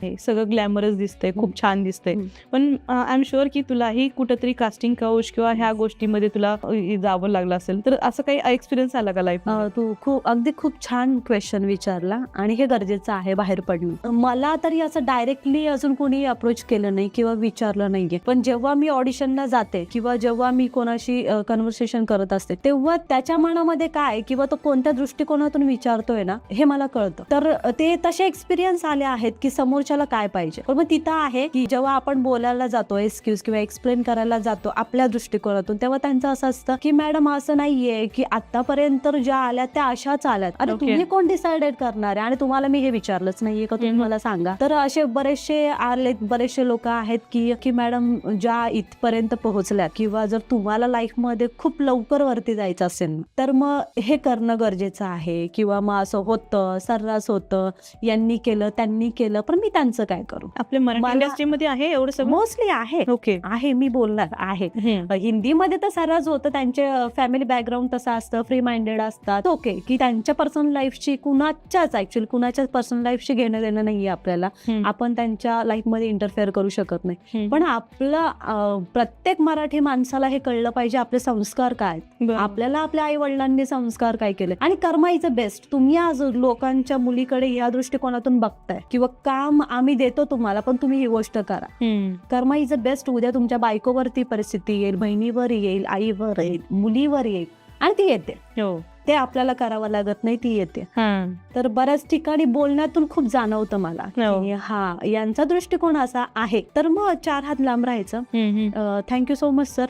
सगळं ग्लॅमरस दिसतंय, खूप छान दिसतंय. पण आय एम शुअर की तुलाही कुठेतरी कास्टिंग काउच किंवा ह्या गोष्टीमध्ये तुला जावं लागलं असेल. तर असं काही एक्सपिरियन्स आला का लाईफ? तू अगदी खूप छान क्वेश्चन विचारला आणि हे गरजेचं आहे बाहेर पडणं. मला तरी असं डायरेक्टली अजून कोणी अप्रोच केलं नाही किंवा विचारलं नाहीये. पण जेव्हा मी ऑडिशनला जाते किंवा जेव्हा मी कोणाशी कन्व्हर्सेशन करत असते तेव्हा त्याच्या मनामध्ये काय किंवा तो कोणत्या दृष्टिकोनातून विचारतोय ना हे मला कळतं. तर ते तसे एक्सपिरियन्स आले आहेत की समोरच्याला काय पाहिजे. पण मग तिथं आहे की जेव्हा आपण बोलायला जातो एक्सक्यूज किंवा एक्सप्लेन करायला जातो आपल्या दृष्टिकोनातून तेव्हा त्यांचं असं असतं की मॅडम असं नाहीये की आतापर्यंत ज्या आल्या त्या अशाच आल्यात. अरे तुम्ही कोण डिसाइडेड करणार आहे आणि तुम्हाला मी हे विचारलंच नाहीये का तुम्ही मला सांगा. तर असे बरेचसे लोक आहेत की मॅडम ज्या इथपर्यंत पोहोचल्यात किंवा जर तुम्हाला लाईफ मध्ये खूप लवकर वरती जायचं असेल तर मग हे करणं गरजेचं आहे. किंवा मग असं होतं सर्रास होतं यांनी केलं त्यांनी केलं पण मी त्यांचं काय करू. आपल्या मराठी इंडस्ट्रीमध्ये आहे एवढं सगळं? मोस्टली आहे. ओके आहे मी बोलणार आहे. हिंदीमध्ये तर सर्रास होतं. त्यांचे फॅमिली बॅकग्राऊंड तसं असतं फ्री माइंडेड असतात. ओके की त्यांच्या पर्सनल लाईफची कुणाच्या पर्सनल लाईफशी घेणं देणं नाहीये आपल्याला. आपण त्यांच्या लाईफ मध्ये इंटरफेअर करू शकत नाही. पण आपलं प्रत्येक मराठी माणसाला हे कळलं पाहिजे आपले संस्कार काय, आपल्याला आपल्या आई वडिलांनी संस्कार काय केले आणि कर्मा इज अ बेस्ट. तुम्ही आज लोकांच्या मुलीकडे या दृष्टिकोनातून बघताय किंवा काम आम्ही देतो तुम्हाला पण तुम्ही ही गोष्ट करा. कर्मा इज अ बेस्ट. उद्या तुमच्या बायकोवरती परिस्थिती येईल, बहिणीवर येईल, आईवर येईल, मुलीवर येईल आणि ती येते. ते आपल्याला करावं लागत नाही, ती येते. तर बऱ्याच ठिकाणी बोलण्यातून खूप जाणवतं मला यांचा दृष्टिकोन असा आहे. तर मग 4 हात लांब राहायचं. Thank you so much sir.